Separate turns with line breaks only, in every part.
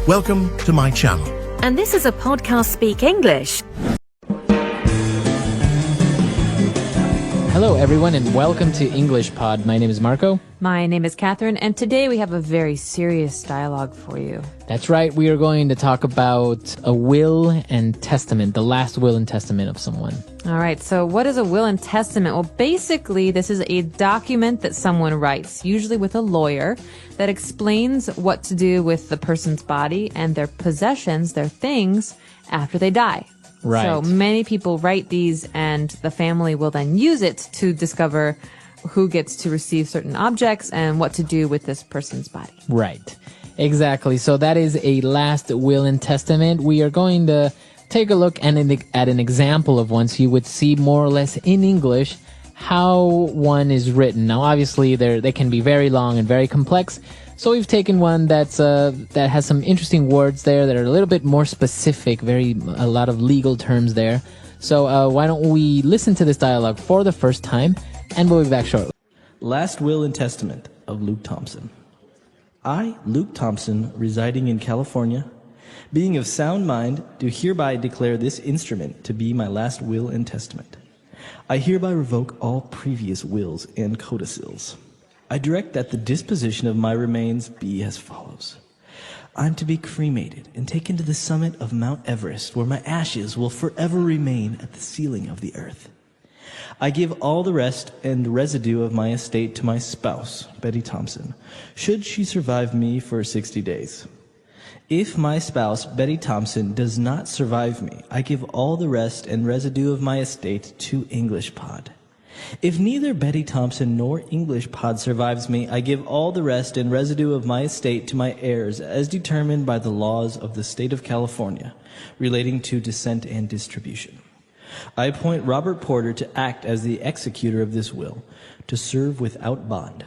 Welcome to my channel.
And this is a podcast Speak English.
Hello everyone and welcome to English Pod. My name is Marco.
My name is Catherine, and today we have a very serious dialogue for you.
That's right, we are going to talk about a will and testament, the last will and testament of someone.
All right, so what is a will and testament? Well, basically, this is a document that someone writes, usually with a lawyer, that explains what to do with the person's body and their possessions, their things, after they die.
Right.
So many people write these, and the family will then use it to discover who gets to receive certain objects and what to do with this person's body.
Right. Exactly. So that is a last will and testament. We are going to take a look at an example of one so you would see more or less in English how one is written. Now, obviously, they can be very long and very complex. So we've taken one that has some interesting words there that are a little bit more specific, a lot of legal terms there. So why don't we listen to this dialogue for the first time, and we'll be back shortly.
Last Will and Testament of Luke Thompson. I, Luke Thompson, residing in California, being of sound mind, do hereby declare this instrument to be my last will and testament. I hereby revoke all previous wills and codicils. I direct that the disposition of my remains be as follows. I am to be cremated and taken to the summit of Mount Everest, where my ashes will forever remain at the ceiling of the earth. I give all the rest and residue of my estate to my spouse, Betty Thompson, should she survive me for 60 days. If my spouse, Betty Thompson, does not survive me, I give all the rest and residue of my estate to English Pod. If neither Betty Thompson nor English Pod survives me, I give all the rest and residue of my estate to my heirs as determined by the laws of the state of California relating to descent and distribution. I appoint Robert Porter to act as the executor of this will, to serve without bond.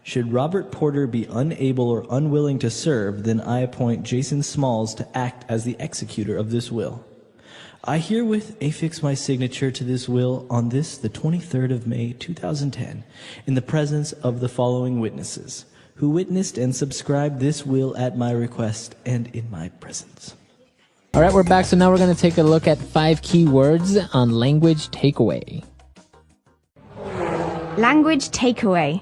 Should Robert Porter be unable or unwilling to serve, then I appoint Jason Smalls to act as the executor of this will. I herewith affix my signature to this will on this, the 23rd of May, 2010, in the presence of the following witnesses, who witnessed and subscribed this will at my request and in my presence.
All right, we're back. So now we're going to take a look at 5 key words on language takeaway.
Language takeaway.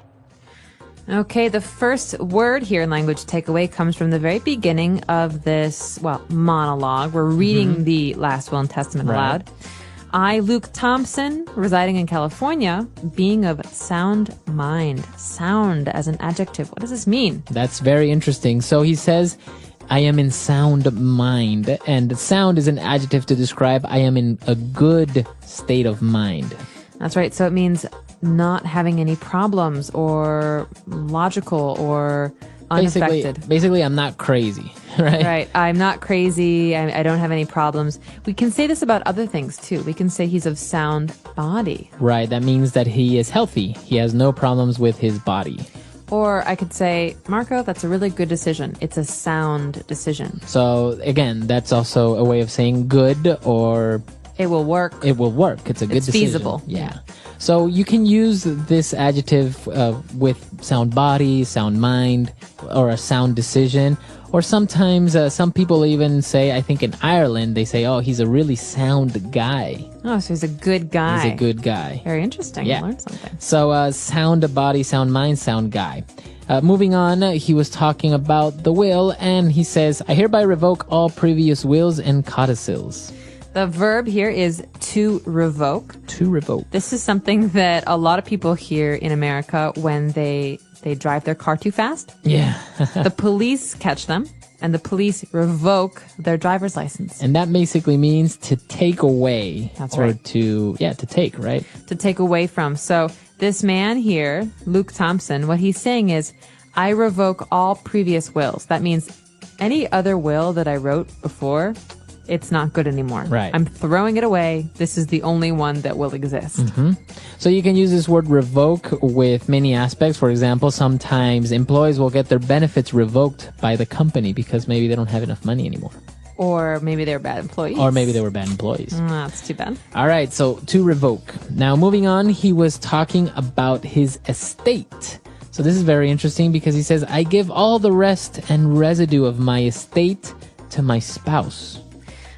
Okay, the first word here in language takeaway comes from the very beginning of this, monologue. We're reading the last will and testament aloud. I, Luke Thompson, residing in California, being of sound mind. Sound as an adjective. What does this mean?
That's very interesting. So he says, I am in sound mind, and sound is an adjective to describe I am in a good state of mind.
That's right. So it means not having any problems or logical or unaffected.
Basically, I'm not crazy, right?
Right. I'm not crazy. I don't have any problems. We can say this about other things, too. We can say he's of sound body.
Right. That means that he is healthy. He has no problems with his body.
Or I could say, Marco, that's a really good decision. It's a sound decision.
So, again, that's also a way of saying good or...
It will work.
It will work. It's a good decision. It's
feasible.
Yeah. So you can use this adjective with sound body, sound mind, or a sound decision. Or sometimes some people even say, I think in Ireland, they say, oh, he's a really sound guy.
Oh, so he's a good guy.
He's a good guy.
Very interesting.
Yeah.
I learned something.
So sound body, sound mind, sound guy. Moving on, he was talking about the will, and he says, I hereby revoke all previous wills and codicils.
The verb here is to revoke.
To revoke.
This is something that a lot of people hear in America when they drive their car too fast.
Yeah.
The police catch them, and the police revoke their driver's license.
And that basically means to take away.
That's right.
Or to take, right?
To take away from. So this man here, Luke Thompson, what he's saying is, I revoke all previous wills. That means any other will that I wrote before, it's not good anymore.
Right.
I'm throwing it away. This is the only one that will exist.
Mm-hmm. So you can use this word revoke with many aspects. For example, sometimes employees will get their benefits revoked by the company because maybe they don't have enough money anymore.
Or maybe they're bad employees. That's too bad.
All right, so to revoke. Now, moving on, he was talking about his estate. So this is very interesting because he says, I give all the rest and residue of my estate to my spouse.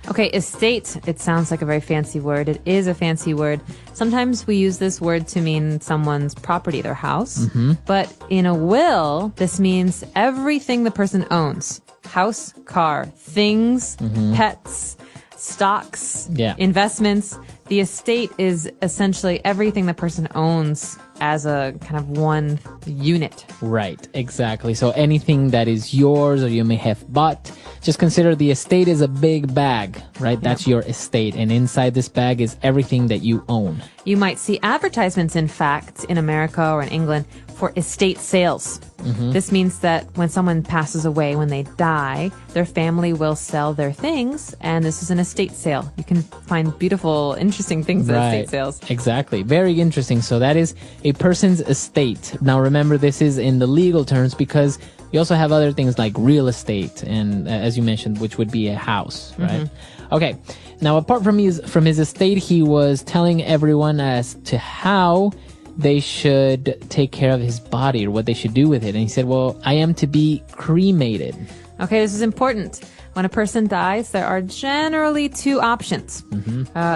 Okay, estate, it sounds like a very fancy word. It is a fancy word. Sometimes we use this word to mean someone's property, their house. But in a will, this means everything the person owns. House, car, things, pets, stocks, investments. The estate is essentially everything the person owns as a kind of one unit.
Right, exactly. So anything that is yours or you may have bought, just consider the estate is a big bag, right? That's your estate. And inside this bag is everything that you own.
You might see advertisements, in fact, in America or in England for estate sales. This means that when someone passes away, when they die, their family will sell their things, and this is an estate sale. You can find beautiful, interesting things at estate sales.
Exactly. Very interesting. So that is a person's estate. Now remember, this is in the legal terms because you also have other things like real estate and, as you mentioned, which would be a house, right? Okay. Now, apart from his estate, he was telling everyone as to how they should take care of his body or what they should do with it. And he said, well, I am to be cremated.
Okay, this is important. When a person dies, there are generally two options.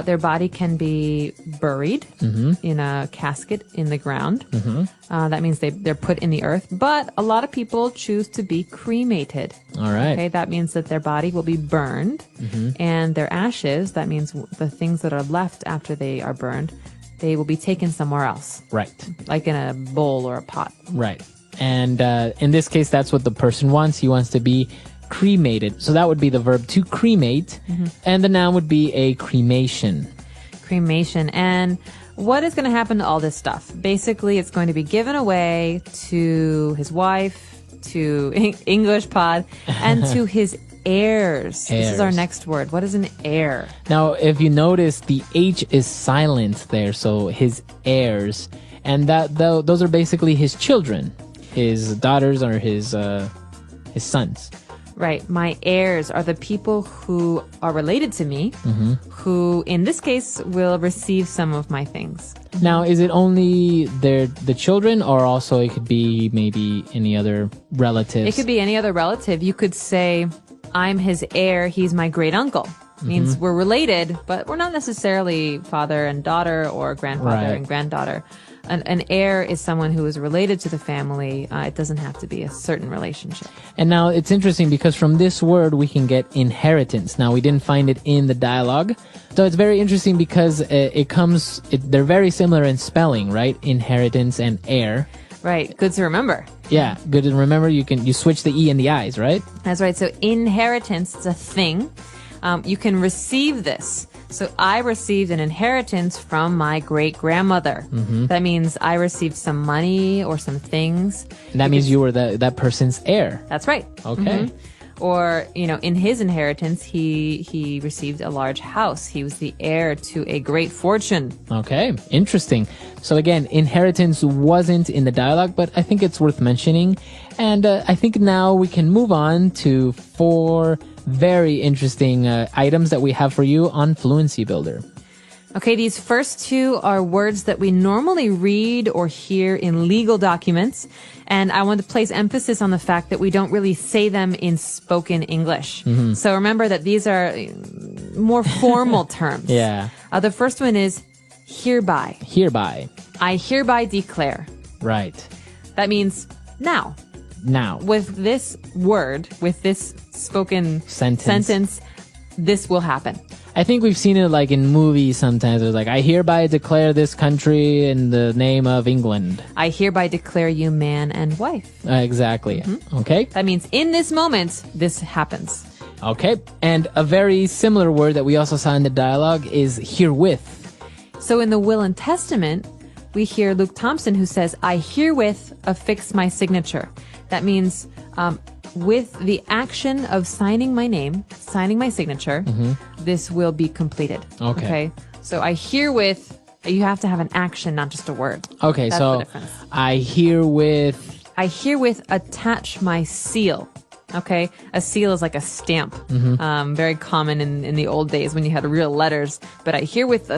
Their body can be buried in a casket in the ground. That means they're put in the earth. But a lot of people choose to be cremated.
All right.
Okay, that means that their body will be burned. And their ashes, that means the things that are left after they are burned, they will be taken somewhere else.
Right.
Like in a bowl or a pot.
Right. And in this case, that's what the person wants. He wants to be cremated. So that would be the verb to cremate. And the noun would be a cremation.
Cremation. And what is going to happen to all this stuff? Basically, it's going to be given away to his wife, to English Pod, and to his heirs. This is our next word. What is an heir?
Now, if you notice, the H is silent there. So his heirs. And those are basically his children, his daughters or his sons.
Right. My heirs are the people who are related to me, who in this case will receive some of my things.
Now, is it only the children, or also it could be maybe any other relatives?
It could be any other relative. You could say, I'm his heir, he's my great uncle. Means we're related, but we're not necessarily father and daughter or grandfather and granddaughter. An heir is someone who is related to the family. It doesn't have to be a certain relationship.
And now it's interesting because from this word we can get inheritance. Now we didn't find it in the dialogue. So it's very interesting because they're very similar in spelling, right? Inheritance and heir.
Right. Good to remember.
Yeah, good to remember. You switch the E and the I's, right?
That's right. So inheritance is a thing. You can receive this. So I received an inheritance from my great-grandmother. That means I received some money or some things.
And that means you were that person's heir.
That's right.
Okay.
Or, in his inheritance, he received a large house. He was the heir to a great fortune.
Okay, interesting. So again, inheritance wasn't in the dialogue, but I think it's worth mentioning. And I think now we can move on to 4 very interesting items that we have for you on Fluency Builder.
Okay, these first 2 are words that we normally read or hear in legal documents. And I want to place emphasis on the fact that we don't really say them in spoken English. So remember that these are more formal terms.
Yeah.
The first one is hereby.
Hereby.
I hereby declare.
Right.
That means now.
Now.
With this word, with this spoken sentence, this will happen.
I think we've seen it like in movies sometimes. It's like, I hereby declare this country in the name of England.
I hereby declare you man and wife.
Exactly. Okay.
That means in this moment, this happens.
Okay. And a very similar word that we also saw in the dialogue is herewith.
So in the will and testament, we hear Luke Thompson who says, I herewith affix my signature. That means with the action of signing my name, signing my signature, this will be completed. Okay. So I herewith, you have to have an action, not just a word.
Okay,
That's
so
the difference.
I herewith
attach my seal. Okay, a seal is like a stamp, very common in the old days when you had real letters. But I herewith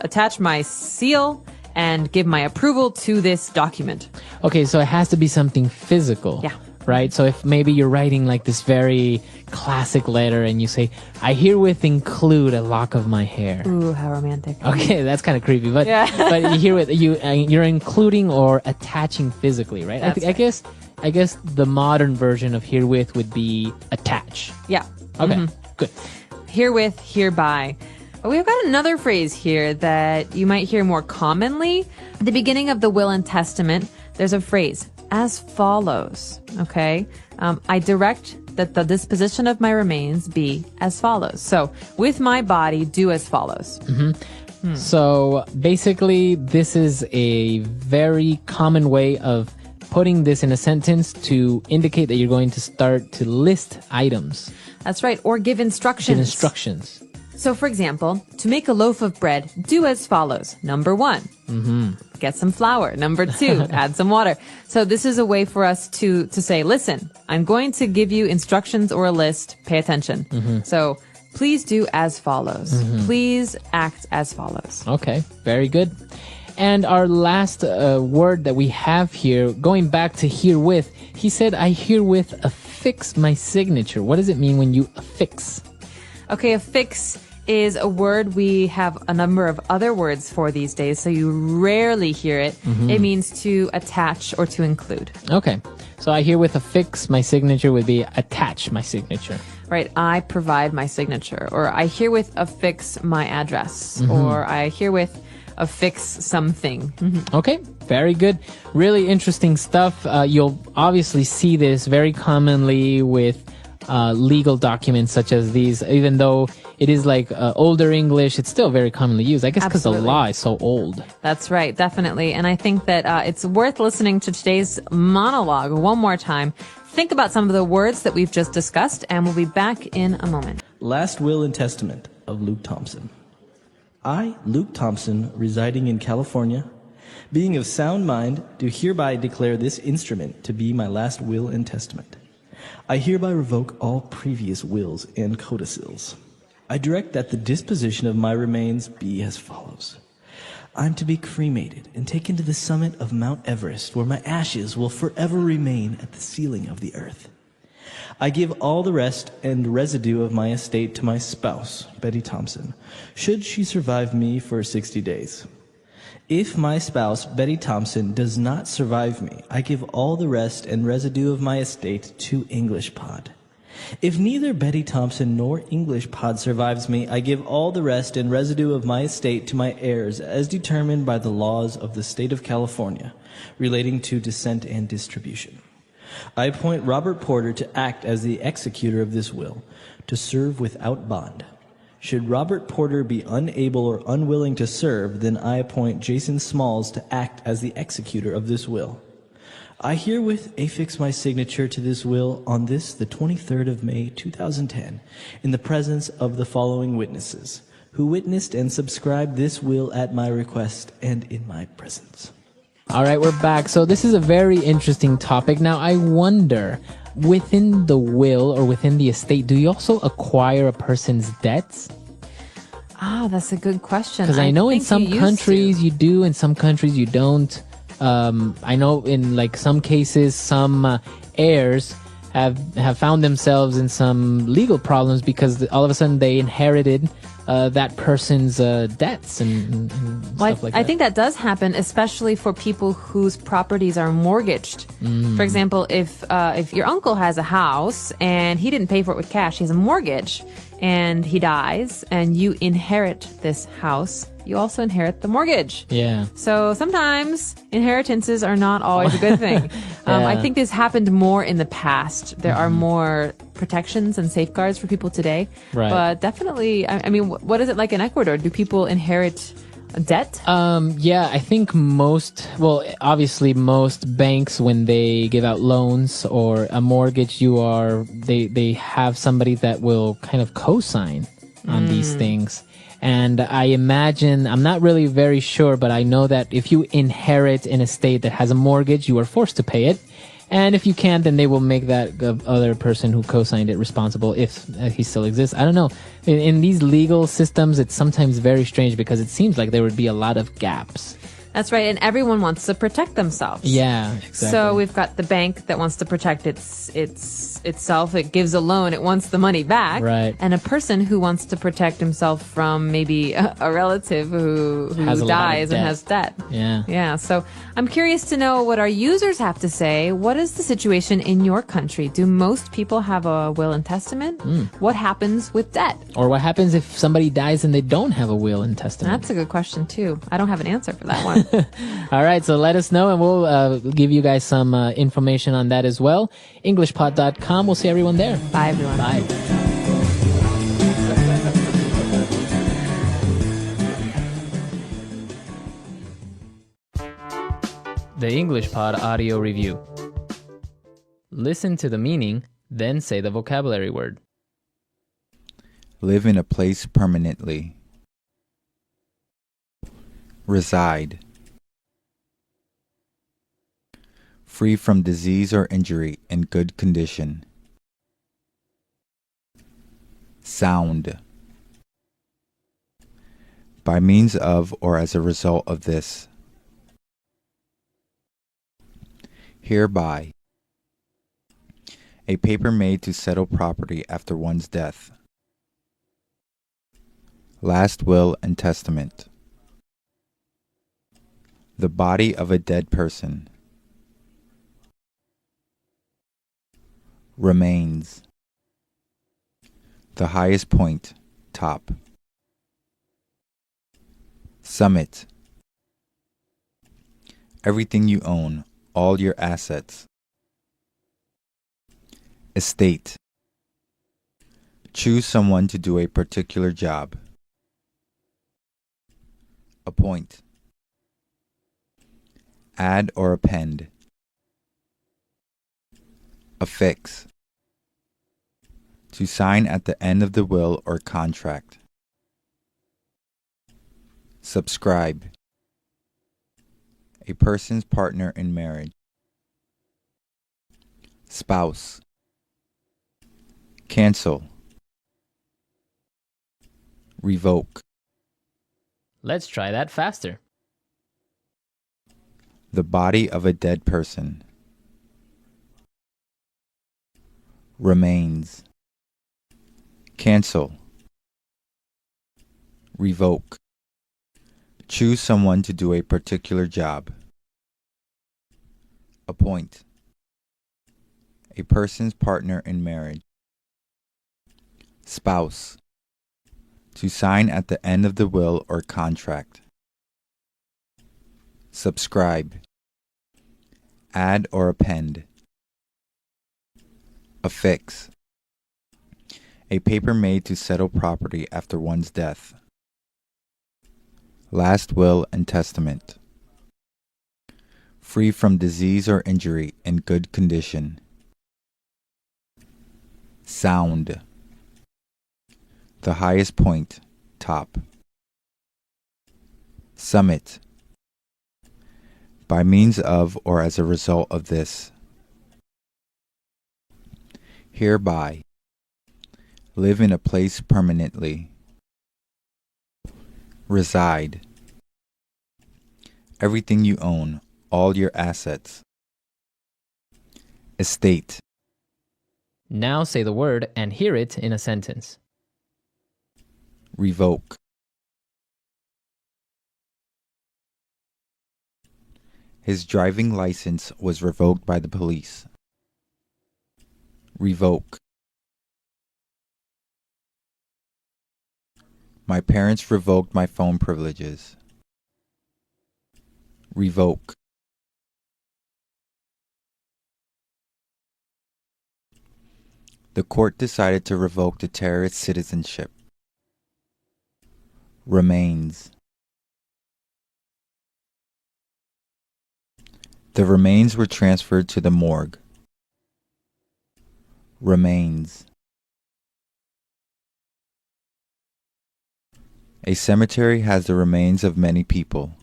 attach my seal and give my approval to this document.
Okay, so it has to be something physical.
Yeah.
Right? So if maybe you're writing like this very classic letter and you say, I herewith include a lock of my hair.
Ooh, how romantic.
Okay, that's kind of creepy, but
Yeah.
but you're including or attaching physically, right?
That's
I guess the modern version of herewith would be attach.
Yeah.
Okay, good.
Herewith, hereby. We've got another phrase here that you might hear more commonly. At the beginning of the will and testament, there's a phrase, as follows, okay? I direct that the disposition of my remains be as follows. So, with my body, do as follows.
So basically, this is a very common way of putting this in a sentence to indicate that you're going to start to list items.
That's right, or give instructions.
Give instructions.
So, for example, to make a loaf of bread, do as follows. Number 1, get some flour. Number 2, add some water. So this is a way for us to say, listen, I'm going to give you instructions or a list. Pay attention. So please do as follows. Please act as follows.
Okay, very good. And our last word that we have here, going back to herewith, he said, I herewith affix my signature. What does it mean when you affix?
Okay, affix is a word we have a number of other words for these days, so you rarely hear it. It means to attach or to include.
Okay, so I herewith affix my signature would be attach my signature.
Right, I provide my signature, or I herewith affix my address, or I herewith affix something.
Okay, very good. Really interesting stuff. You'll obviously see this very commonly with legal documents such as these, even though it is like older English, it's still very commonly used. I guess because the law is so old.
That's right, definitely. And I think that it's worth listening to today's monologue one more time. Think about some of the words that we've just discussed, and we'll be back in a moment.
Last Will and Testament of Luke Thompson. I, Luke Thompson, residing in California, being of sound mind, do hereby declare this instrument to be my last will and testament. I hereby revoke all previous wills and codicils. I direct that the disposition of my remains be as follows. I am to be cremated and taken to the summit of Mount Everest, where my ashes will forever remain at the ceiling of the earth. I give all the rest and residue of my estate to my spouse, Betty Thompson, should she survive me for 60 days. If my spouse, Betty Thompson, does not survive me, I give all the rest and residue of my estate to English Pod. If neither Betty Thompson nor English Pod survives me, I give all the rest and residue of my estate to my heirs as determined by the laws of the state of California relating to descent and distribution. I appoint Robert Porter to act as the executor of this will, to serve without bond. Should Robert Porter be unable or unwilling to serve, then I appoint Jason Smalls to act as the executor of this will. I herewith affix my signature to this will on this, the 23rd of May, 2010, in the presence of the following witnesses, who witnessed and subscribed this will at my request and in my presence.
All right, we're back. So this is a very interesting topic. Now, I wonder, within the will or within the estate, do you also acquire a person's debts?
Ah, that's a good question.
Because I know in some countries you do, in some countries you don't. I know in like some cases, some heirs have found themselves in some legal problems because all of a sudden they inherited that person's debts and stuff like that.
I think that does happen, especially for people whose properties are mortgaged. For example, if your uncle has a house and he didn't pay for it with cash, he has a mortgage, and he dies, and you inherit this house, you also inherit the mortgage.
Yeah.
So sometimes inheritances are not always a good thing. I think this happened more in the past. There are more protections and safeguards for people today.
Right.
But definitely, I mean, what is it like in Ecuador? Do people inherit debt?
Yeah, I think obviously most banks, when they give out loans or a mortgage, they have somebody that will kind of co-sign on these things. And I imagine, I'm not really very sure, but I know that if you inherit an estate that has a mortgage, you are forced to pay it. And if you can't, then they will make that other person who co-signed it responsible if he still exists. I don't know. In these legal systems, it's sometimes very strange because it seems like there would be a lot of gaps.
That's right. And everyone wants to protect themselves.
Yeah, exactly.
So we've got the bank that wants to protect itself. It gives a loan. It wants the money back.
Right.
And a person who wants to protect himself from maybe a relative who
Has a lot of
dies and
debt.
has debt.
Yeah.
Yeah. So I'm curious to know what our users have to say. What is the situation in your country? Do most people have a will and testament? What happens with debt?
Or what happens if somebody dies and they don't have a will and testament?
That's a good question, too. I don't have an answer for that one.
All right, so let us know and we'll give you guys some information on that as well. EnglishPod.com. We'll see everyone there.
Bye, everyone.
Bye. The English Pod Audio Review. Listen to the meaning, then say the vocabulary word.
Live in a place permanently. Reside. Free from disease or injury, in good condition. Sound. By means of or as a result of this. Hereby. A paper made to settle property after one's death. Last will and testament. The body of a dead person. Remains. The highest point, top. Summit. Everything you own, all your assets. Estate. Choose someone to do a particular job. Appoint. Add or append. Affix. To sign at the end of the will or contract. Subscribe. A person's partner in marriage. Spouse. Cancel. Revoke.
Let's try that faster.
The body of a dead person. Remains. Cancel. Revoke. Choose someone to do a particular job. Appoint. A person's partner in marriage. Spouse. To sign at the end of the will or contract. Subscribe. Add or append. Affix. A paper made to settle property after one's death. Last will and testament. Free from disease or injury, in good condition. Sound. The highest point, top. Summit. By means of or as a result of this. Hereby. Live in a place permanently. Reside. Everything you own, all your assets. Estate.
Now say the word and hear it in a sentence.
Revoke. His driving license was revoked by the police. Revoke. My parents revoked my phone privileges. Revoke. The court decided to revoke the terrorist's citizenship. Remains. The remains were transferred to the morgue. Remains. A cemetery has the remains of many people.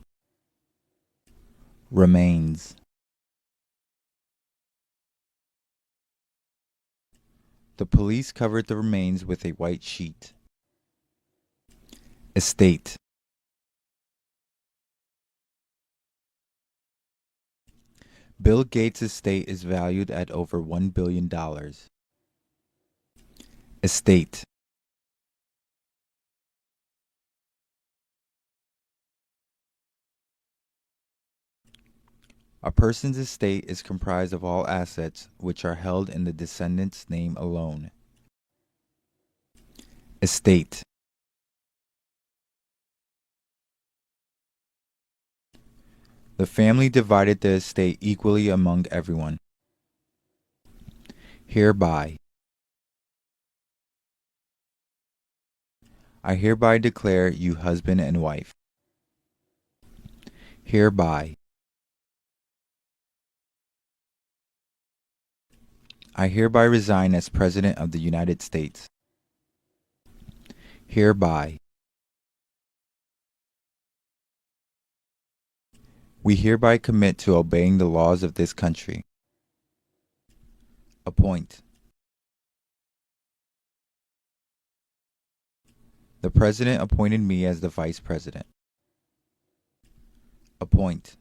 Remains. The police covered the remains with a white sheet. Estate. Bill Gates' estate is valued at over $1 billion. Estate. A person's estate is comprised of all assets which are held in the descendant's name alone. Estate. The family divided the estate equally among everyone. Hereby. I hereby declare you husband and wife. Hereby. I hereby resign as President of the United States. Hereby. We hereby commit to obeying the laws of this country. Appoint. The President appointed me as the Vice President. Appoint.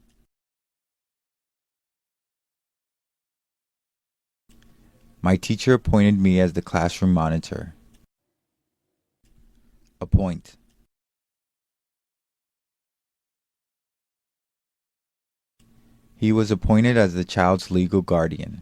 My teacher appointed me as the classroom monitor. Appoint. He was appointed as the child's legal guardian.